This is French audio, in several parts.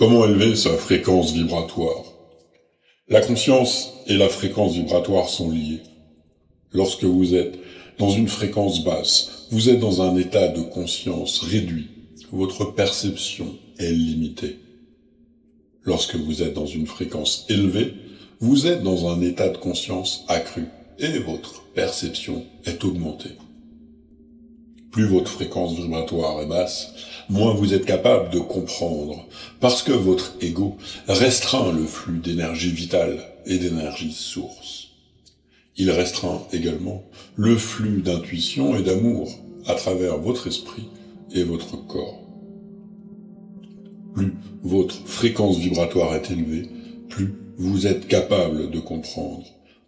Comment élever sa fréquence vibratoire? La conscience et la fréquence vibratoire sont liées. Lorsque vous êtes dans une fréquence basse, vous êtes dans un état de conscience réduit. Votre perception est limitée. Lorsque vous êtes dans une fréquence élevée, vous êtes dans un état de conscience accru et votre perception est augmentée. Plus votre fréquence vibratoire est basse, moins vous êtes capable de comprendre, parce que votre ego restreint le flux d'énergie vitale et d'énergie source. Il restreint également le flux d'intuition et d'amour à travers votre esprit et votre corps. Plus votre fréquence vibratoire est élevée, plus vous êtes capable de comprendre,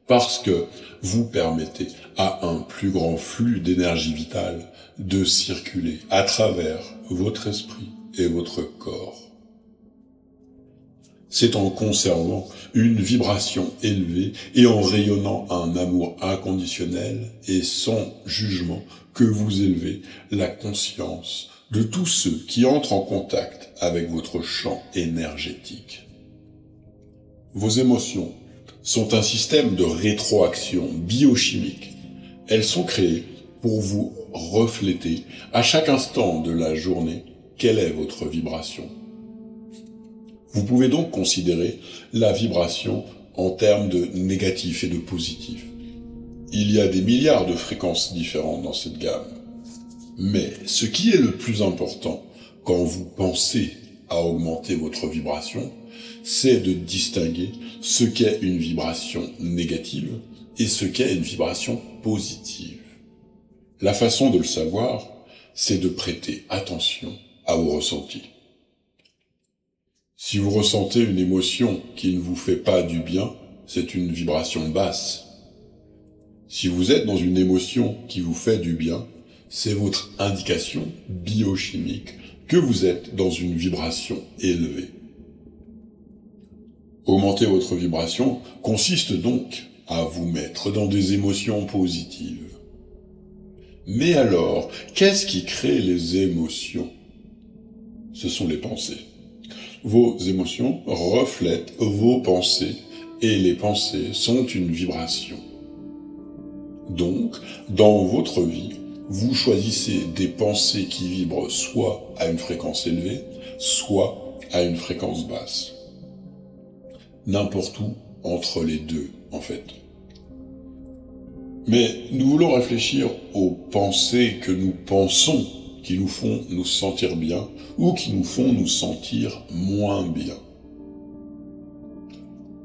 parce que vous permettez à un plus grand flux d'énergie vitale de circuler à travers votre esprit et votre corps. C'est en conservant une vibration élevée et en rayonnant un amour inconditionnel et sans jugement que vous élevez la conscience de tous ceux qui entrent en contact avec votre champ énergétique. Vos émotions sont un système de rétroaction biochimique. Elles sont créées pour vous refléter à chaque instant de la journée quelle est votre vibration. Vous pouvez donc considérer la vibration en termes de négatif et de positif. Il y a des milliards de fréquences différentes dans cette gamme. Mais ce qui est le plus important quand vous pensez à augmenter votre vibration, c'est de distinguer ce qu'est une vibration négative et ce qu'est une vibration positive. La façon de le savoir, c'est de prêter attention à vos ressentis. Si vous ressentez une émotion qui ne vous fait pas du bien, c'est une vibration basse. Si vous êtes dans une émotion qui vous fait du bien, c'est votre indication biochimique que vous êtes dans une vibration élevée. Augmenter votre vibration consiste donc à vous mettre dans des émotions positives. Mais alors, qu'est-ce qui crée les émotions? Ce sont les pensées. Vos émotions reflètent vos pensées et les pensées sont une vibration. Donc, dans votre vie, vous choisissez des pensées qui vibrent soit à une fréquence élevée, soit à une fréquence basse. N'importe où entre les deux, en fait. Mais nous voulons réfléchir aux pensées que nous pensons qui nous font nous sentir bien ou qui nous font nous sentir moins bien.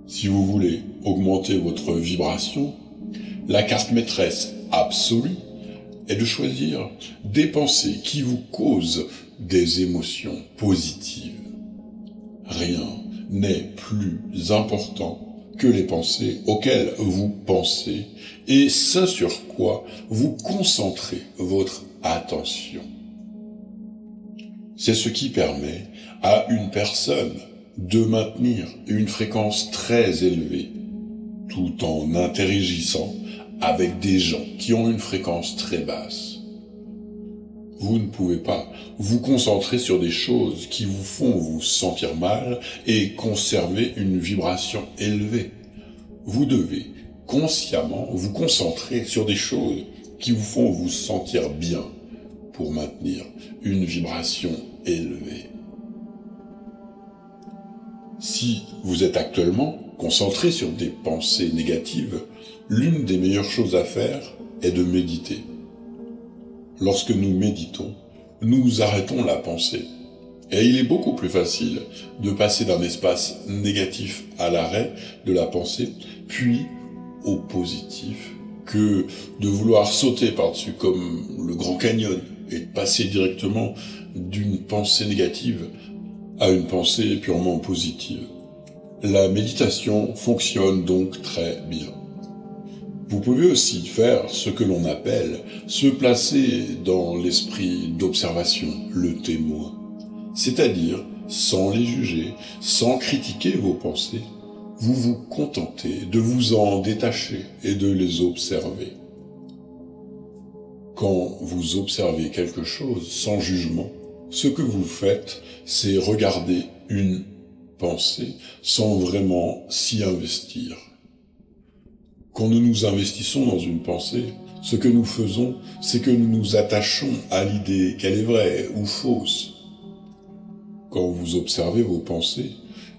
Si vous voulez augmenter votre vibration, la carte maîtresse absolue est de choisir des pensées qui vous causent des émotions positives. Rien n'est plus important que les pensées auxquelles vous pensez et ce sur quoi vous concentrez votre attention. C'est ce qui permet à une personne de maintenir une fréquence très élevée tout en interagissant avec des gens qui ont une fréquence très basse. Vous ne pouvez pas vous concentrer sur des choses qui vous font vous sentir mal et conserver une vibration élevée. Vous devez consciemment vous concentrer sur des choses qui vous font vous sentir bien pour maintenir une vibration élevée. Si vous êtes actuellement concentré sur des pensées négatives, l'une des meilleures choses à faire est de méditer. Lorsque nous méditons, nous arrêtons la pensée. Et il est beaucoup plus facile de passer d'un espace négatif à l'arrêt de la pensée, puis au positif, que de vouloir sauter par-dessus comme le Grand Canyon et de passer directement d'une pensée négative à une pensée purement positive. La méditation fonctionne donc très bien. Vous pouvez aussi faire ce que l'on appelle se placer dans l'esprit d'observation, le témoin. C'est-à-dire, sans les juger, sans critiquer vos pensées, vous vous contentez de vous en détacher et de les observer. Quand vous observez quelque chose sans jugement, ce que vous faites, c'est regarder une pensée sans vraiment s'y investir. Quand nous nous investissons dans une pensée, ce que nous faisons, c'est que nous nous attachons à l'idée qu'elle est vraie ou fausse. Quand vous observez vos pensées,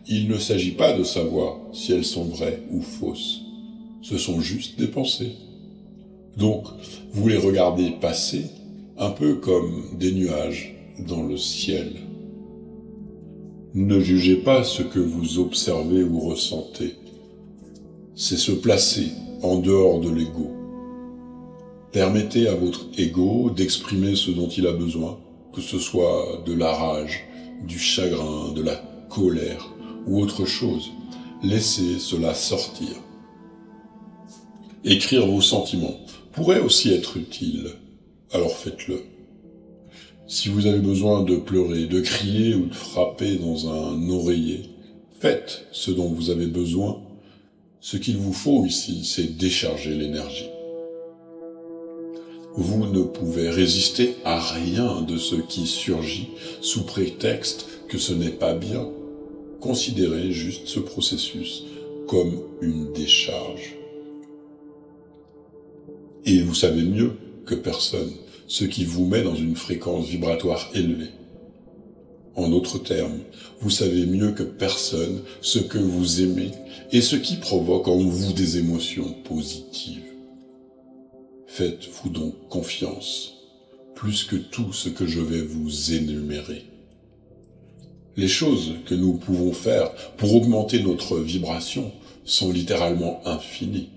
il ne s'agit pas de savoir si elles sont vraies ou fausses. Ce sont juste des pensées. Donc, vous les regardez passer un peu comme des nuages dans le ciel. Ne jugez pas ce que vous observez ou ressentez. C'est se placer en dehors de l'ego. Permettez à votre ego d'exprimer ce dont il a besoin, que ce soit de la rage, du chagrin, de la colère ou autre chose. Laissez cela sortir. Écrire vos sentiments pourrait aussi être utile, alors faites-le. Si vous avez besoin de pleurer, de crier ou de frapper dans un oreiller, faites ce dont vous avez besoin. Ce qu'il vous faut ici, c'est décharger l'énergie. Vous ne pouvez résister à rien de ce qui surgit sous prétexte que ce n'est pas bien. Considérez juste ce processus comme une décharge. Et vous savez mieux que personne ce qui vous met dans une fréquence vibratoire élevée. En d'autres termes, vous savez mieux que personne ce que vous aimez et ce qui provoque en vous des émotions positives. Faites-vous donc confiance, plus que tout ce que je vais vous énumérer. Les choses que nous pouvons faire pour augmenter notre vibration sont littéralement infinies.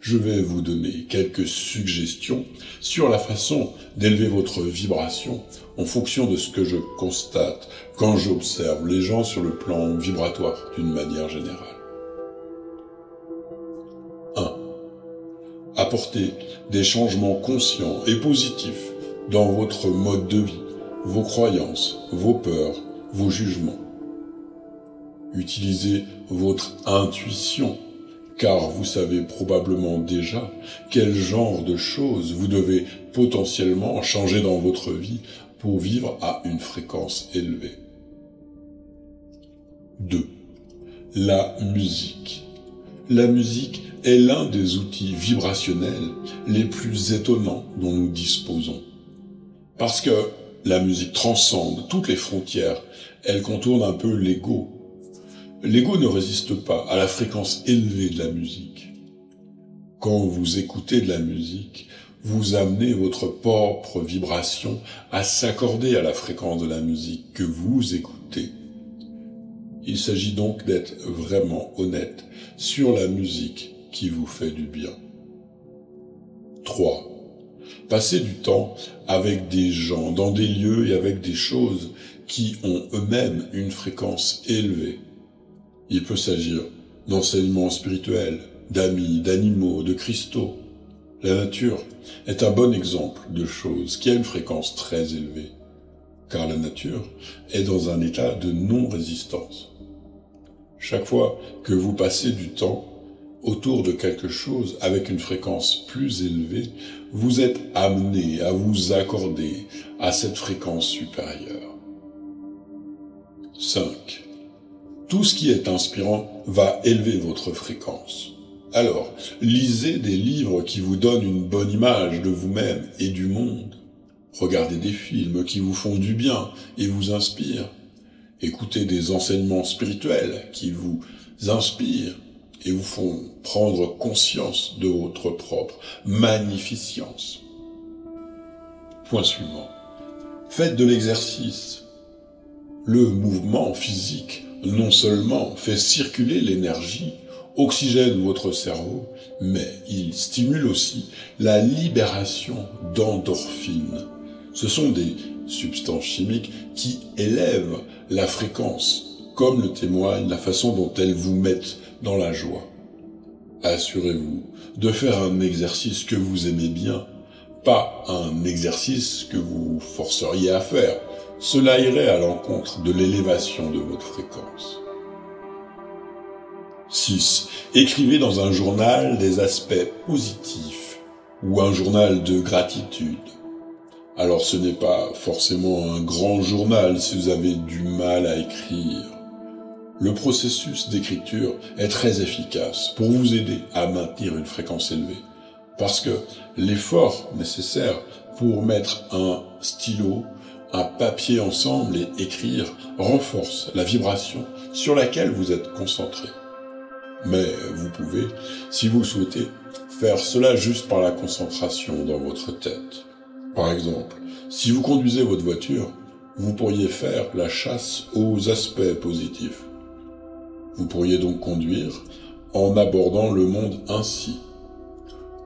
Je vais vous donner quelques suggestions sur la façon d'élever votre vibration en fonction de ce que je constate quand j'observe les gens sur le plan vibratoire d'une manière générale. 1. Apportez des changements conscients et positifs dans votre mode de vie, vos croyances, vos peurs, vos jugements. Utilisez votre intuition, car vous savez probablement déjà quel genre de choses vous devez potentiellement changer dans votre vie pour vivre à une fréquence élevée. 2. La musique. La musique est l'un des outils vibrationnels les plus étonnants dont nous disposons. Parce que la musique transcende toutes les frontières, elle contourne un peu l'ego. L'ego ne résiste pas à la fréquence élevée de la musique. Quand vous écoutez de la musique, vous amenez votre propre vibration à s'accorder à la fréquence de la musique que vous écoutez. Il s'agit donc d'être vraiment honnête sur la musique qui vous fait du bien. 3. Passez du temps avec des gens, dans des lieux et avec des choses qui ont eux-mêmes une fréquence élevée. Il peut s'agir d'enseignements spirituels, d'amis, d'animaux, de cristaux. La nature est un bon exemple de choses qui a une fréquence très élevée, car la nature est dans un état de non-résistance. Chaque fois que vous passez du temps autour de quelque chose avec une fréquence plus élevée, vous êtes amené à vous accorder à cette fréquence supérieure. 5. Tout ce qui est inspirant va élever votre fréquence. Alors, lisez des livres qui vous donnent une bonne image de vous-même et du monde. Regardez des films qui vous font du bien et vous inspirent. Écoutez des enseignements spirituels qui vous inspirent et vous font prendre conscience de votre propre magnificence. Point suivant. Faites de l'exercice. Le mouvement physique non seulement fait circuler l'énergie, oxygène votre cerveau, mais il stimule aussi la libération d'endorphines. Ce sont des substances chimiques qui élèvent la fréquence, comme le témoigne la façon dont elles vous mettent dans la joie. Assurez-vous de faire un exercice que vous aimez bien, pas un exercice que vous vous forceriez à faire. Cela irait à l'encontre de l'élévation de votre fréquence. 6. Écrivez dans un journal des aspects positifs ou un journal de gratitude. Alors ce n'est pas forcément un grand journal si vous avez du mal à écrire. Le processus d'écriture est très efficace pour vous aider à maintenir une fréquence élevée, parce que l'effort nécessaire pour mettre un stylo, un papier ensemble et écrire renforce la vibration sur laquelle vous êtes concentré. Mais vous pouvez, si vous le souhaitez, faire cela juste par la concentration dans votre tête. Par exemple, si vous conduisez votre voiture, vous pourriez faire la chasse aux aspects positifs. Vous pourriez donc conduire en abordant le monde ainsi.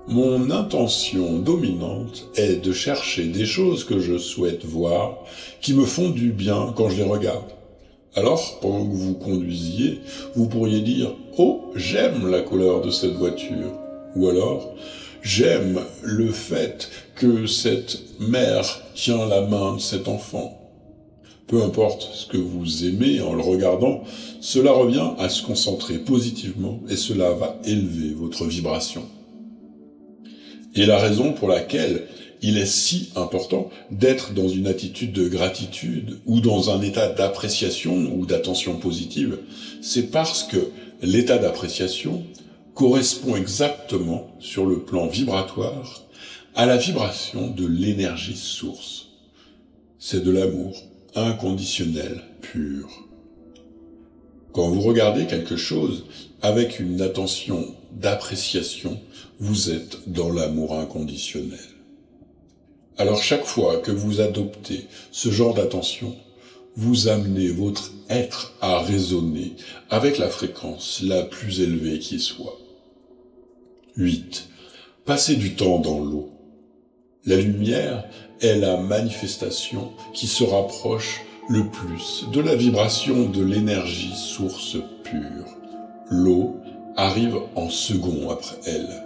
Mon intention dominante est de chercher des choses que je souhaite voir, qui me font du bien quand je les regarde. Alors, pendant que vous conduisiez, vous pourriez dire « Oh, j'aime la couleur de cette voiture » ou alors « J'aime le fait que cette mère tient la main de cet enfant ». Peu importe ce que vous aimez en le regardant, cela revient à se concentrer positivement et cela va élever votre vibration. Et la raison pour laquelle il est si important d'être dans une attitude de gratitude ou dans un état d'appréciation ou d'attention positive, c'est parce que l'état d'appréciation correspond exactement sur le plan vibratoire à la vibration de l'énergie source. C'est de l'amour inconditionnel pur. Quand vous regardez quelque chose avec une attention d'appréciation, vous êtes dans l'amour inconditionnel. Alors chaque fois que vous adoptez ce genre d'attention, vous amenez votre être à résonner avec la fréquence la plus élevée qui soit. 8. Passez du temps dans l'eau. La lumière est la manifestation qui se rapproche le plus de la vibration de l'énergie source pure. L'eau arrive en second après elle.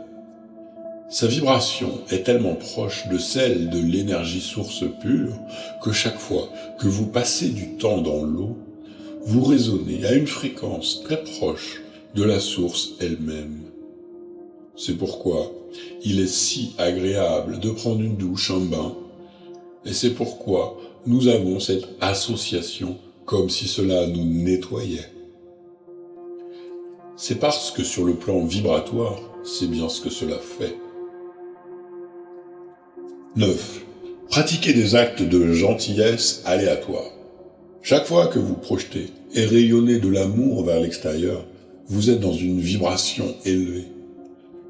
Sa vibration est tellement proche de celle de l'énergie source pure que chaque fois que vous passez du temps dans l'eau, vous résonnez à une fréquence très proche de la source elle-même. C'est pourquoi il est si agréable de prendre une douche, un bain, et c'est pourquoi nous avons cette association comme si cela nous nettoyait. C'est parce que sur le plan vibratoire, c'est bien ce que cela fait. 9. Pratiquez des actes de gentillesse aléatoires. Chaque fois que vous projetez et rayonnez de l'amour vers l'extérieur, vous êtes dans une vibration élevée.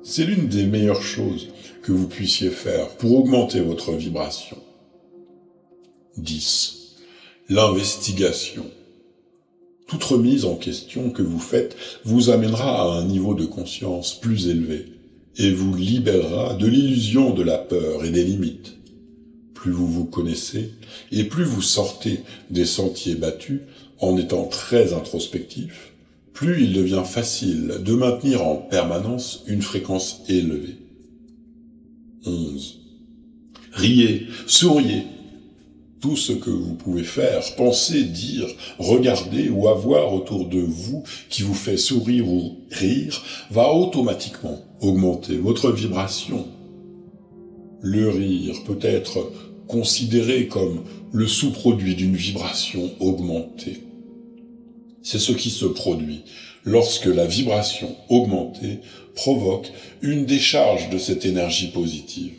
C'est l'une des meilleures choses que vous puissiez faire pour augmenter votre vibration. 10. L'investigation. Toute remise en question que vous faites vous amènera à un niveau de conscience plus élevé et vous libérera de l'illusion de la peur et des limites. Plus vous vous connaissez et plus vous sortez des sentiers battus en étant très introspectif, plus il devient facile de maintenir en permanence une fréquence élevée. 11. Riez, souriez. Tout ce que vous pouvez faire, penser, dire, regarder ou avoir autour de vous qui vous fait sourire ou rire va automatiquement augmenter votre vibration. Le rire peut être considéré comme le sous-produit d'une vibration augmentée. C'est ce qui se produit lorsque la vibration augmentée provoque une décharge de cette énergie positive.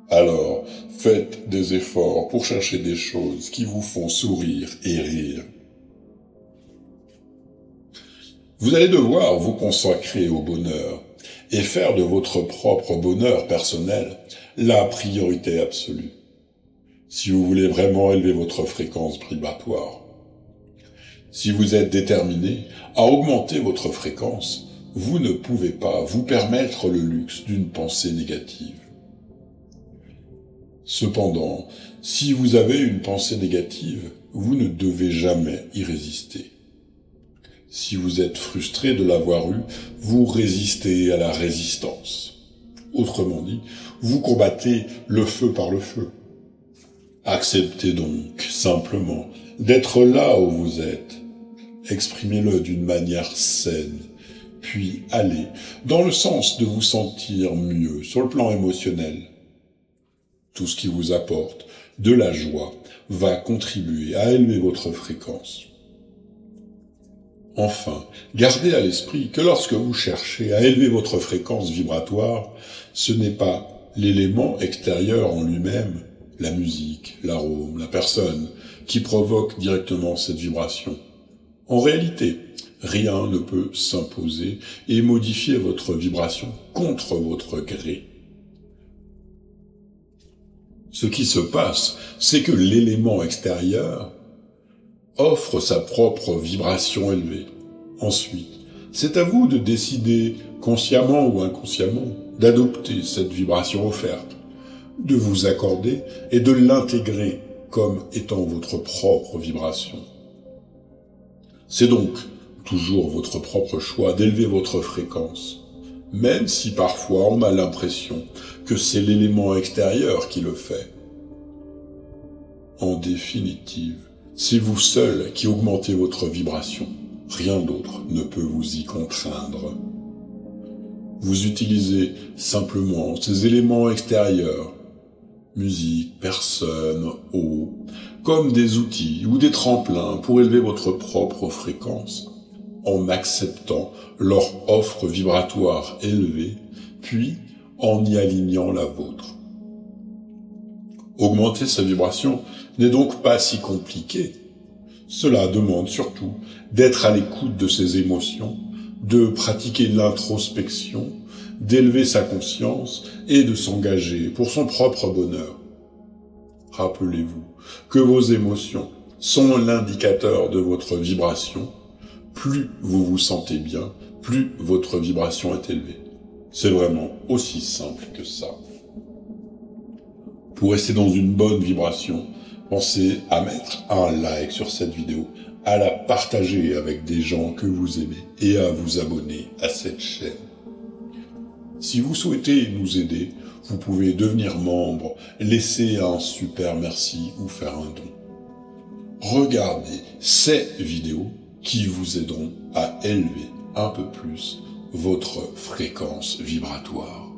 Alors, faites des efforts pour chercher des choses qui vous font sourire et rire. Vous allez devoir vous consacrer au bonheur et faire de votre propre bonheur personnel la priorité absolue, si vous voulez vraiment élever votre fréquence vibratoire. Si vous êtes déterminé à augmenter votre fréquence, vous ne pouvez pas vous permettre le luxe d'une pensée négative. Cependant, si vous avez une pensée négative, vous ne devez jamais y résister. Si vous êtes frustré de l'avoir eue, vous résistez à la résistance. Autrement dit, vous combattez le feu par le feu. Acceptez donc, simplement, d'être là où vous êtes. Exprimez-le d'une manière saine, puis allez dans le sens de vous sentir mieux sur le plan émotionnel. Tout ce qui vous apporte de la joie va contribuer à élever votre fréquence. Enfin, gardez à l'esprit que lorsque vous cherchez à élever votre fréquence vibratoire, ce n'est pas l'élément extérieur en lui-même, la musique, l'arôme, la personne, qui provoque directement cette vibration. En réalité, rien ne peut s'imposer et modifier votre vibration contre votre gré. Ce qui se passe, c'est que l'élément extérieur offre sa propre vibration élevée. Ensuite, c'est à vous de décider, consciemment ou inconsciemment, d'adopter cette vibration offerte, de vous accorder et de l'intégrer comme étant votre propre vibration. C'est donc toujours votre propre choix d'élever votre fréquence, même si parfois on a l'impression que c'est l'élément extérieur qui le fait. En définitive, c'est vous seul qui augmentez votre vibration. Rien d'autre ne peut vous y contraindre. Vous utilisez simplement ces éléments extérieurs, musique, personne, eau, comme des outils ou des tremplins pour élever votre propre fréquence, en acceptant leur offre vibratoire élevée, puis en y alignant la vôtre. Augmenter sa vibration n'est donc pas si compliqué. Cela demande surtout d'être à l'écoute de ses émotions, de pratiquer l'introspection, d'élever sa conscience et de s'engager pour son propre bonheur. Rappelez-vous que vos émotions sont l'indicateur de votre vibration. Plus vous vous sentez bien, plus votre vibration est élevée. C'est vraiment aussi simple que ça. Pour rester dans une bonne vibration, pensez à mettre un like sur cette vidéo, à la partager avec des gens que vous aimez et à vous abonner à cette chaîne. Si vous souhaitez nous aider, vous pouvez devenir membre, laisser un super merci ou faire un don. Regardez ces vidéos qui vous aideront à élever un peu plus votre fréquence vibratoire.